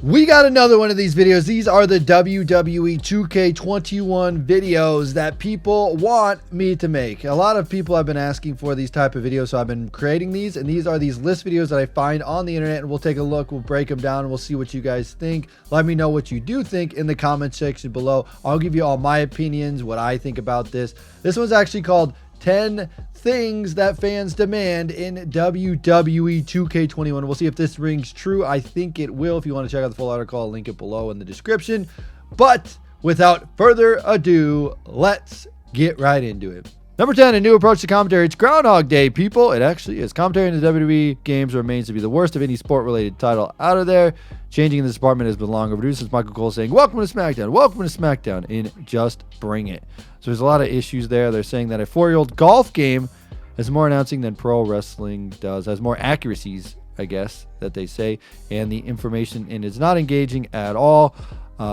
We got another one of these videos. These are the WWE 2K21 videos that people want me to make. A lot of people have been asking for these type of videos, so I've been creating these, and these are these list videos that I find on the internet, and we'll take a look, we'll break them down, and we'll see what you guys think. Let me know what you do think in the comment section below. I'll give you all my opinions, what I think about this. This one's actually called 10 things that fans demand in WWE 2K21. We'll see if this rings true. I think it will. If you want to check out the full article, I'll link it below in the description. But without further ado, let's get right into it. Number 10, a new approach to commentary. It's Groundhog Day, people. It actually is. Commentary in the WWE games remains to be the worst of any sport-related title out of there. Changing in this department has been long overdue since Michael Cole saying, "Welcome to SmackDown, welcome to SmackDown," in Just Bring It. So there's a lot of issues there. They're saying that a 4-year-old golf game has more announcing than pro wrestling does, has more accuracies, I guess, that they say, and the information in it's not engaging at all.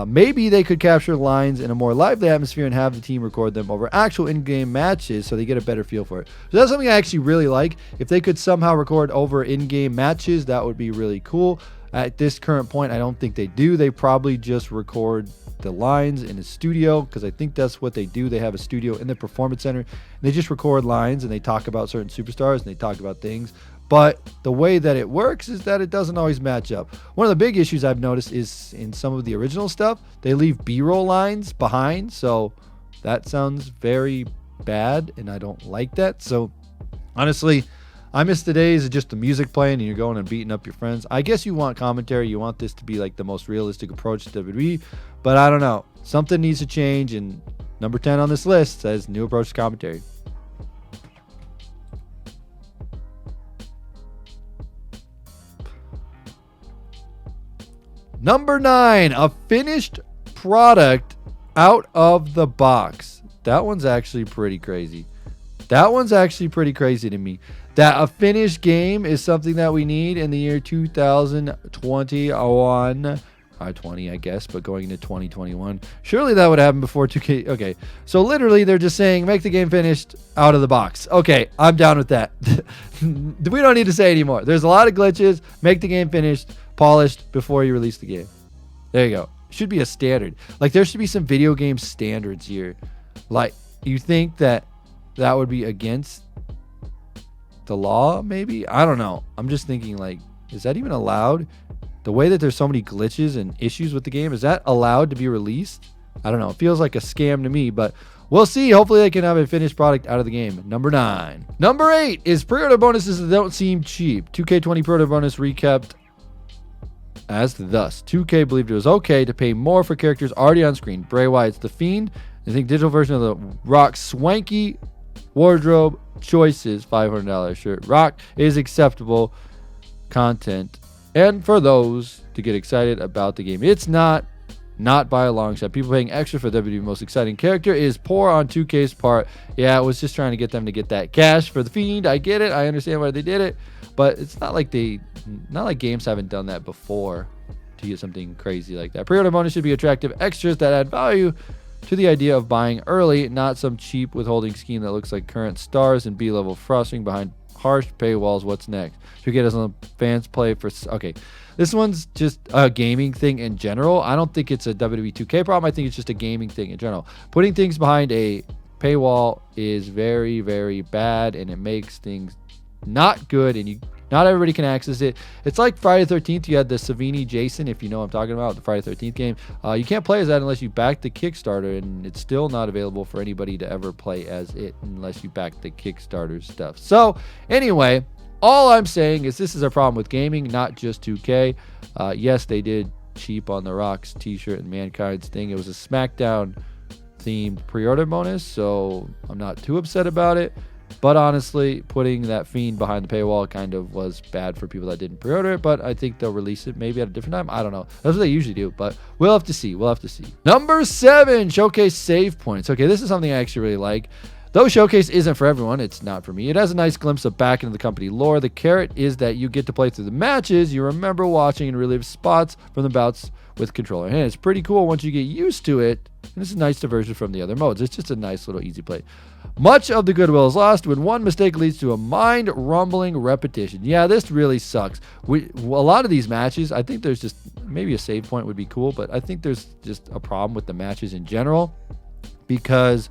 Maybe they could capture lines in a more lively atmosphere and have the team record them over actual in-game matches so they get a better feel for it. So that's something I actually really like. If they could somehow record over in-game matches, that would be really cool. At this current point, I don't think they do. They probably just record the lines in a studio, because I think that's what they do. They have a studio in the Performance Center, and they just record lines, and they talk about certain superstars, and they talk about things. But the way that it works is that it doesn't always match up. One of the big issues I've noticed is in some of the original stuff, they leave B-roll lines behind. So that sounds very bad, and I don't like that. So honestly, I miss the days of just the music playing and you're going and beating up your friends. I guess you want commentary. You want this to be like the most realistic approach to WWE. But I don't know. Something needs to change. And number 10 on this list says new approach to commentary. Number 9, a finished product out of the box. That one's actually pretty crazy. That one's actually pretty crazy to me. That a finished game is something that we need in the year 2021. 20, I guess, but going into 2021. Surely that would happen before 2K. Okay, so literally they're just saying make the game finished out of the box. Okay, I'm down with that. We don't need to say anymore. There's a lot of glitches. Make the game finished, polished before you release the game. There you go. Should be a standard. Like, there should be some video game standards here. Like, you think that that would be against the law, maybe? I don't know. I'm just thinking, like, is that even allowed? The way that there's so many glitches and issues with the game, is that allowed to be released? I don't know. It feels like a scam to me, but we'll see. Hopefully they can have a finished product out of the game. Number 9. Number 8 is pre-order bonuses that don't seem cheap. 2K20 pre-order bonus recapped as thus. 2K believed it was okay to pay more for characters already on screen. Bray Wyatt's The Fiend. I think digital version of the Rock's swanky wardrobe choices. $500 shirt. Rock is acceptable content, and for those to get excited about the game. It's not by a long shot. People paying extra for WWE's most exciting character is poor on 2K's part. Yeah, it was just trying to get them to get that cash for The Fiend. I get it. I understand why they did it, but it's not like games haven't done that before to get something crazy like that. Pre-order bonus should be attractive extras that add value to the idea of buying early, not some cheap withholding scheme that looks like current stars and B-level frosting behind harsh paywalls. What's next? To get us on fans play for. Okay, this one's just a gaming thing in general. I don't think it's a WWE 2K problem. I think it's just a gaming thing in general. Putting things behind a paywall is very, very bad, and it makes things not good, and not everybody can access it. It's like Friday the 13th. You had the Savini Jason, if you know what I'm talking about, the Friday the 13th game. You can't play as that unless you back the Kickstarter, and it's still not available for anybody to ever play as it unless you back the Kickstarter stuff. So anyway, all I'm saying is this is a problem with gaming, not just 2K. Yes, they did cheap on the Rock's t-shirt and Mankind's thing. It was a SmackDown themed pre-order bonus, so I'm not too upset about it. But honestly, putting that Fiend behind the paywall kind of was bad for people that didn't pre-order it. But I think they'll release it maybe at a different time. I don't know. That's what they usually do. But we'll have to see. We'll have to see. Number 7, showcase save points. Okay, this is something I actually really like. Though Showcase isn't for everyone, it's not for me. It has a nice glimpse of back into the company lore. The carrot is that you get to play through the matches you remember watching and relive spots from the bouts with controller hand. It's pretty cool once you get used to it, and it's a nice diversion from the other modes. It's just a nice little easy play. Much of the goodwill is lost when one mistake leads to a mind-rumbling repetition. Yeah, this really sucks. A lot of these matches, I think there's just, maybe a save point would be cool, but I think there's just a problem with the matches in general, because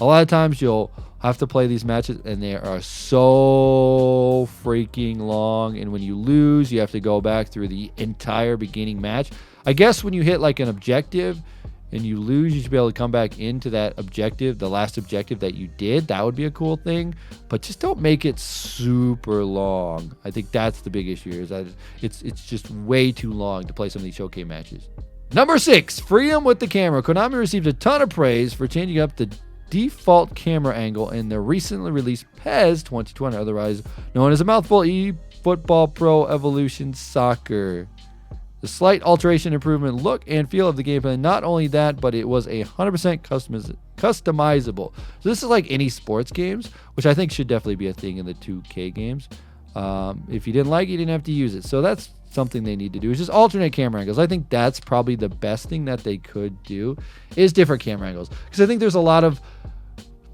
a lot of times you'll have to play these matches and they are so freaking long, and when you lose, you have to go back through the entire beginning match. I guess when you hit like an objective and you lose, you should be able to come back into that objective, the last objective that you did. That would be a cool thing, but just don't make it super long. I think that's the big issue here, is that it's just way too long to play some of these showcase matches. Number 6, freedom with the camera. Konami received a ton of praise for changing up the default camera angle in the recently released PES 2020, otherwise known as a mouthful, eFootball Pro Evolution Soccer. The slight alteration improvement look and feel of the gameplay. Not only that, but it was 100% customizable. So this is like any sports games, which I think should definitely be a thing in the 2K games. If you didn't like it, you didn't have to use it. So that's something they need to do, is just alternate camera angles. I think that's probably the best thing that they could do, is different camera angles. Because I think there's a lot of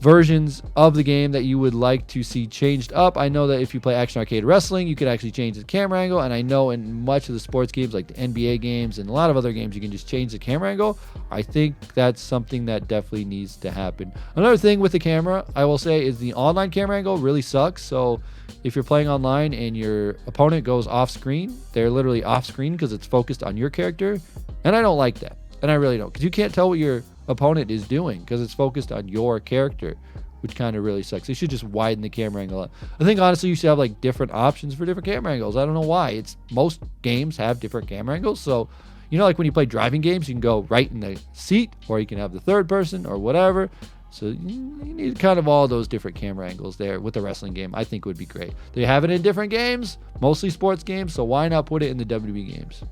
versions of the game that you would like to see changed up. I know that if you play Action Arcade Wrestling, you could actually change the camera angle, and I know in much of the sports games like the NBA games and a lot of other games, you can just change the camera angle. I think that's something that definitely needs to happen. Another thing with the camera, I will say, is the online camera angle really sucks. So if you're playing online and your opponent goes off screen, they're literally off screen because it's focused on your character, and I don't like that. And I really don't, because you can't tell what your opponent is doing because it's focused on your character, which kind of really sucks. They should just widen the camera angle up. I think honestly you should have like different options for different camera angles. I don't know why. Most games have different camera angles. So, you know, like when you play driving games, you can go right in the seat, or you can have the third person or whatever. So you need kind of all those different camera angles there with the wrestling game. I think would be great. They have it in different games, mostly sports games, so why not put it in the WWE games?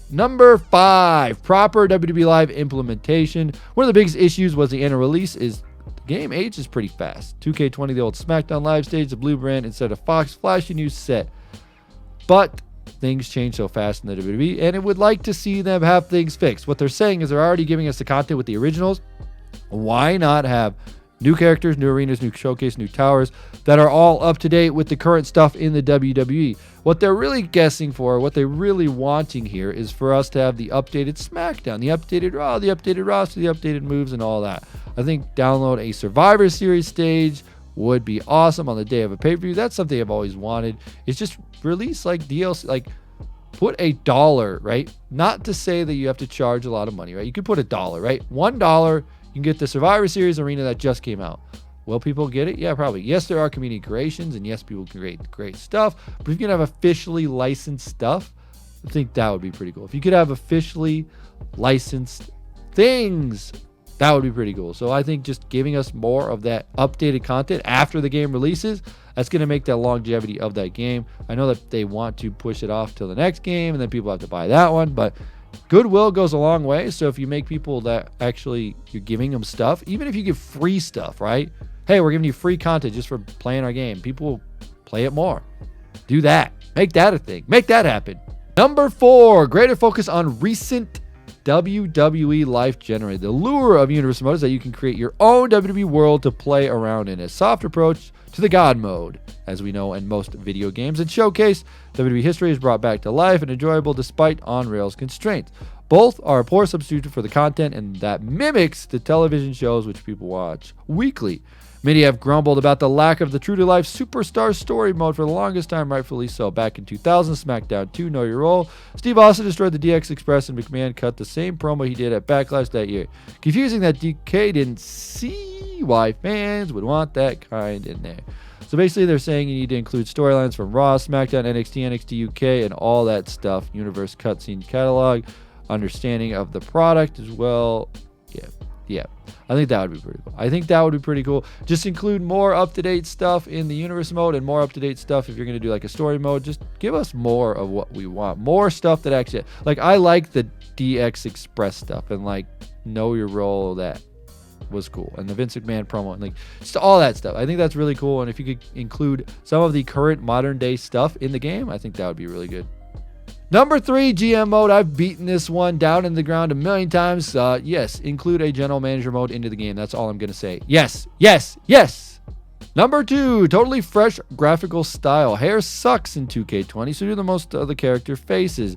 Number 5, proper WWE Life implementation. One of the biggest issues was the annual release is the game ages pretty fast. 2K20, the old SmackDown Live stage, the blue brand instead of Fox, flashy new set. But things change so fast in the WWE, and it would like to see them have things fixed. What they're saying is they're already giving us the content with the originals. Why not have new characters, new arenas, new showcase, new towers that are all up to date with the current stuff in the WWE? What they're really guessing for, what they're really wanting here, is for us to have the updated SmackDown, the updated Raw, the updated roster, the updated moves, and all that. I think download a Survivor Series stage would be awesome on the day of a pay-per-view. That's something I've always wanted. It's just release like DLC, like put $1, right? Not to say that you have to charge a lot of money, right? You could put $1, right? $1, you can get the Survivor Series arena that just came out. Will people get it? Yeah, probably. Yes, there are community creations, and yes, people can create great stuff. But if you can have officially licensed stuff, I think that would be pretty cool. If you could have officially licensed things, that would be pretty cool. So I think just giving us more of that updated content after the game releases, that's going to make that longevity of that game. I know that they want to push it off till the next game, and then people have to buy that one, but goodwill goes a long way. So if you make people that actually you're giving them stuff, even if you give free stuff, right? Hey, we're giving you free content just for playing our game. People will play it more. Do that. Make that a thing. Make that happen. Number 4, greater focus on recent WWE Life generated. The lure of Universe Mode is that you can create your own WWE world to play around in. A soft approach to the God mode, as we know in most video games. And showcase WWE history is brought back to life and enjoyable despite on-rails constraints. Both are a poor substitute for the content and that mimics the television shows which people watch weekly. Many have grumbled about the lack of the true-to-life superstar story mode for the longest time, rightfully so. Back in 2000, SmackDown 2, Know Your Role, Steve Austin destroyed the DX Express and McMahon cut the same promo he did at Backlash that year. Confusing that DK didn't see why fans would want that kind in there. So basically they're saying you need to include storylines from Raw, SmackDown, NXT, NXT UK, and all that stuff. Universe cutscene catalog, understanding of the product as well. Yeah. I think that would be pretty cool. Just include more up-to-date stuff in the universe mode and more up-to-date stuff if you're going to do like a story mode. Just give us more of what we want. More stuff that actually, like, I like the DX Express stuff and like Know Your Role, that was cool. And the Vince McMahon promo and like just all that stuff. I think that's really cool. And if you could include some of the current modern day stuff in the game, I think that would be really good. Number 3, GM mode. I've beaten this one down in the ground a million times. Yes, include a general manager mode into the game. That's all I'm going to say. Yes, yes, yes. Number 2, totally fresh graphical style. Hair sucks in 2K20, so do the most of the character faces.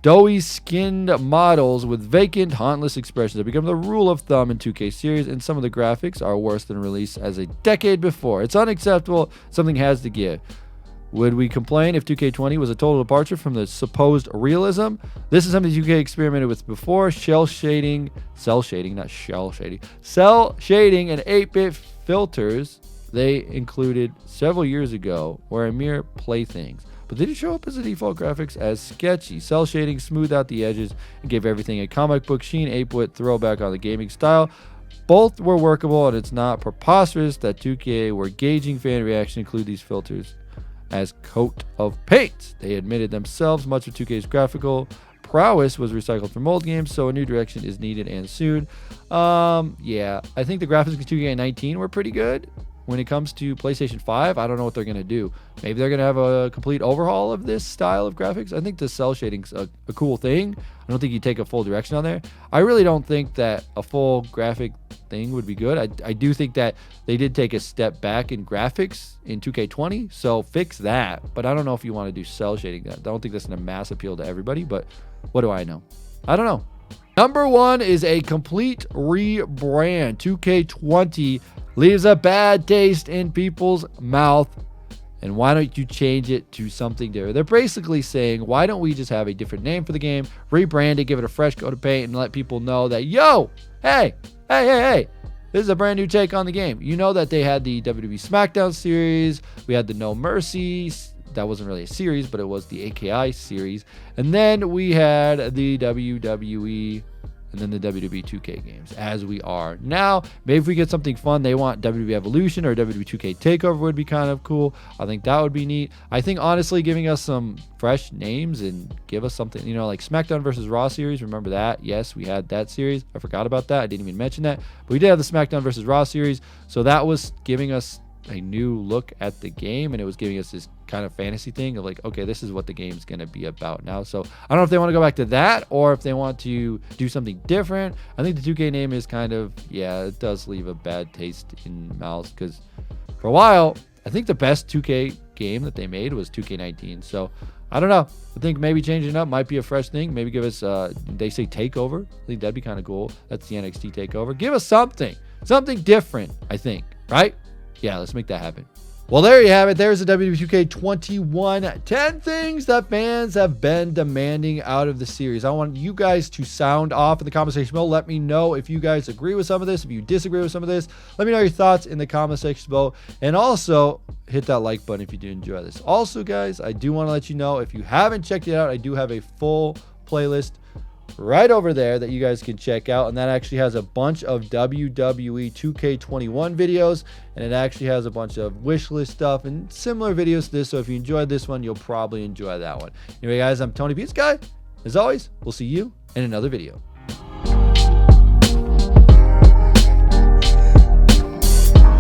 Doughy skinned models with vacant, hauntless expressions have become the rule of thumb in 2K series, and some of the graphics are worse than released as a decade before. It's unacceptable. Something has to give. Would we complain if 2K20 was a total departure from the supposed realism? This is something 2K experimented with before. Cell shading, and 8-bit filters they included several years ago were a mere playthings. But they did show up as the default graphics as sketchy. Cell shading smoothed out the edges and gave everything a comic book sheen, 8-bit throwback on the gaming style. Both were workable, and it's not preposterous that 2K were gauging fan reaction include these filters as coat of paint. They admitted themselves much of 2K's graphical prowess was recycled from old games, so a new direction is needed and soon. Yeah, I think the graphics in 2K19 were pretty good. When it comes to PlayStation 5, I don't know what they're going to do. Maybe they're going to have a complete overhaul of this style of graphics. I think the cell shading's a cool thing. I don't think you take a full direction on there. I really don't think that a full graphic thing would be good. I do think that they did take a step back in graphics in 2K20, so fix that. But I don't know if you want to do cell shading. I don't think that's going to mass appeal to everybody, but what do I know? I don't know. Number 1 is a complete rebrand. 2K20 leaves a bad taste in people's mouth. And why don't you change it to something different? They're basically saying, why don't we just have a different name for the game, rebrand it, give it a fresh coat of paint, and let people know that, yo, hey, this is a brand new take on the game. You know that they had the WWE SmackDown series. We had the No Mercy. That wasn't really a series, but it was the AKI series. And then we had the WWE and then the WWE 2K games, as we are now. Maybe if we get something fun, they want WWE Evolution or WWE 2K Takeover would be kind of cool. I think that would be neat. I think, honestly, giving us some fresh names and give us something, you know, like SmackDown versus Raw series. Remember that? Yes, we had that series. I forgot about that. I didn't even mention that. But we did have the SmackDown versus Raw series. So that was giving us a new look at the game, and it was giving us this kind of fantasy thing of like, okay, this is what the game's going to be about now. So I don't know if they want to go back to that or if they want to do something different. I think the 2K name is kind of, yeah, it does leave a bad taste in mouths, because for a while, I think the best 2K game that they made was 2K19. So I don't know. I think maybe changing it up might be a fresh thing. Maybe give us, they say takeover. I think that'd be kind of cool. That's the NXT takeover. Give us something different, I think, right? Yeah, let's make that happen. Well, there you have it. There's the WWE 2K21 10 things that fans have been demanding out of the series. I want you guys to sound off in the comment section below. Let me know if you guys agree with some of this, if you disagree with some of this. Let me know your thoughts in the comment section below. And also, hit that like button if you did enjoy this. Also, guys, I do want to let you know, if you haven't checked it out, I do have a full playlist right over there that you guys can check out, and that actually has a bunch of WWE 2K21 videos, and it actually has a bunch of wish list stuff and similar videos to this. So if you enjoyed this one, you'll probably enjoy that one. Anyway, guys, I'm TonyPizzaGuy. As always, we'll see you in another video.